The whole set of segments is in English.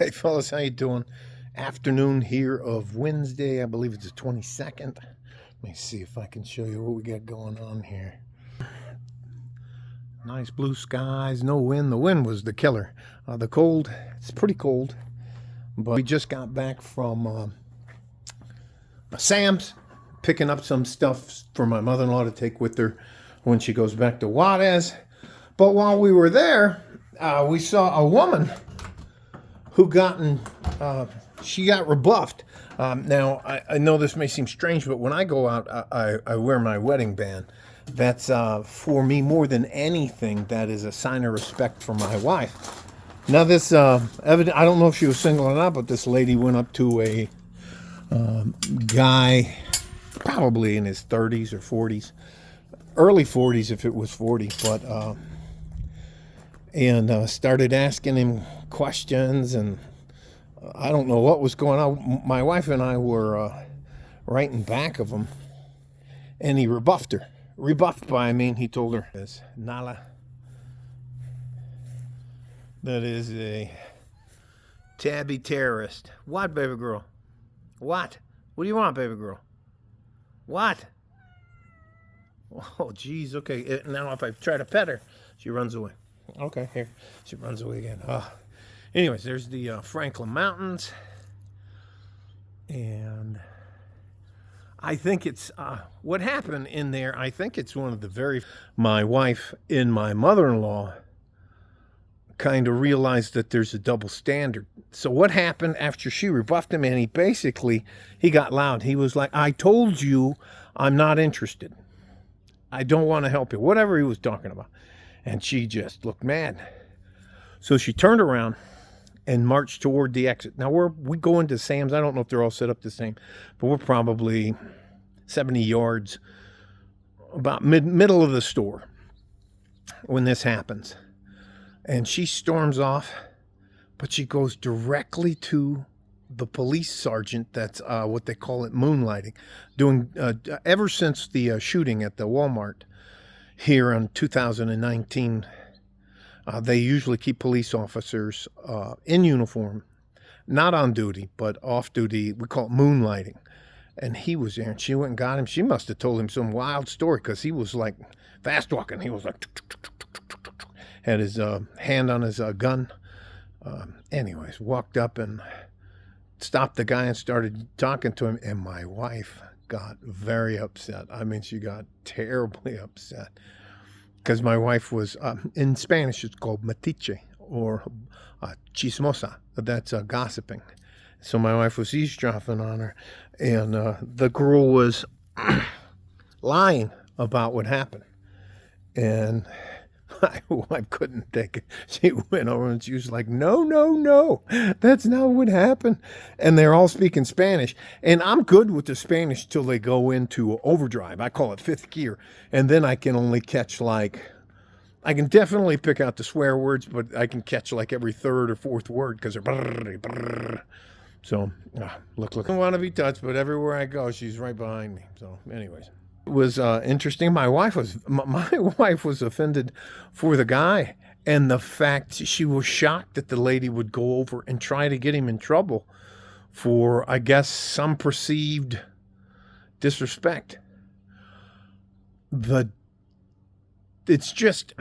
Hey fellas, how you doing? Afternoon here of Wednesday, I believe it's the 22nd. Let me see if I can show you what we got going on here. Nice blue skies, no wind. The wind was the killer. The cold, it's pretty cold. But we just got back from Sam's, picking up some stuff for my mother-in-law to take with her when she goes back to Juarez. But while we were there, we saw a woman who she got rebuffed. Now, I know this may seem strange, but when I go out, I wear my wedding band. That's for me more than anything. That is a sign of respect for my wife. Now, this I don't know if she was single or not, but this lady went up to a guy, probably in his 30s or 40s, early 40s if it was 40, but and started asking him questions, and I don't know what was going on. My wife and I were right in back of him, and he rebuffed her. Rebuffed by, I mean, he told her, "This Nala, that is a tabby terrorist." What, baby girl? What? What do you want, baby girl? What? Oh, geez. Okay. Now if I try to pet her, she runs away. Okay, here. She runs away again. Anyways, there's the Franklin Mountains. And I think it's, what happened in there, I think it's one of the my wife and my mother-in-law kind of realized that there's a double standard. So what happened after she rebuffed him, and he got loud. He was like, "I told you I'm not interested. I don't want to help you." Whatever he was talking about. And she just looked mad. So she turned around and marched toward the exit. Now we go into Sam's. I don't know if they're all set up the same, but we're probably 70 yards, about middle of the store when this happens. And she storms off, but she goes directly to the police sergeant. That's what they call it, moonlighting. Doing ever since the shooting at the Walmart here in 2019, they usually keep police officers in uniform, not on duty, but off duty. We call it moonlighting. And he was there, and she went and got him. She must have told him some wild story, because he was like fast walking. He was like, had his hand on his gun. Anyways, walked up and stopped the guy and started talking to him. And my wife got very upset. I mean, she got terribly upset, because my wife was, in Spanish, it's called metiche, or chismosa. That's gossiping. So my wife was eavesdropping on her, and the girl was lying about what happened. And my wife couldn't take it. She went over and she was like, no, that's not what happened. And they're all speaking Spanish. And I'm good with the Spanish till they go into overdrive. I call it fifth gear. And then I can only catch I can definitely pick out the swear words, but I can catch like every third or fourth word, because they're brrr. So, look. I don't want to be touched, but everywhere I go, she's right behind me. So, anyways. It was interesting. My wife was offended for the guy, and the fact she was shocked that the lady would go over and try to get him in trouble for, I guess, some perceived disrespect. It's just,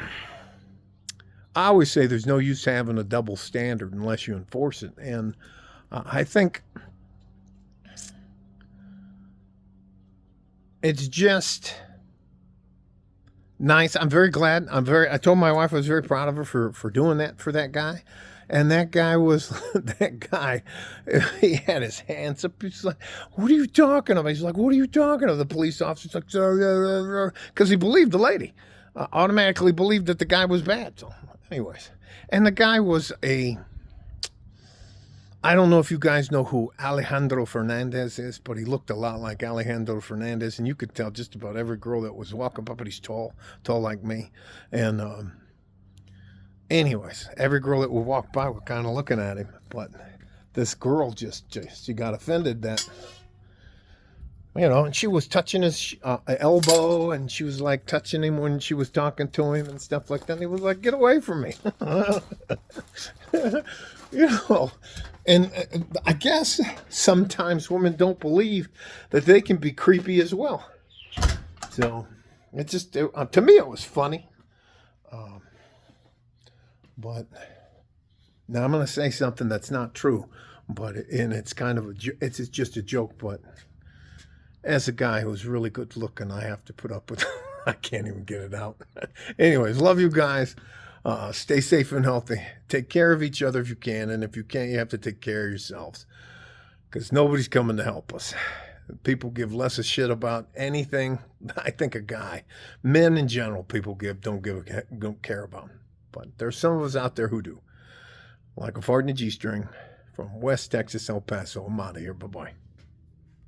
I always say there's no use having a double standard unless you enforce it, and I think it's just nice. I'm very glad. I told my wife I was very proud of her for doing that for that guy. And that guy he had his hands up. He's like, "What are you talking about?" He's like, "What are you talking about?" The police officer's like, because he believed the lady, automatically believed that the guy was bad. So anyways, and the guy was I don't know if you guys know who Alejandro Fernandez is, but he looked a lot like Alejandro Fernandez, and you could tell just about every girl that was walking up, but he's tall like me. And anyways, every girl that would walk by were kind of looking at him, but this girl she got offended that, and she was touching his elbow, and she was like touching him when she was talking to him and stuff like that. And he was like, "Get away from me." You know, and I guess sometimes women don't believe that they can be creepy as well. So to me, it was funny. Um, but now I'm going to say something that's not true, and it's kind of it's just a joke. But as a guy who's really good looking, I have to put up with. I can't even get it out. Anyways, love you guys. Stay safe and healthy. Take care of each other if you can, and if you can't, you have to take care of yourselves because nobody's coming to help us. People give less a shit about anything. I think a guy, men in general, people don't care about. But there's some of us out there who do. Like a fart in a G-string from West Texas, El Paso. I'm out of here. Bye-bye.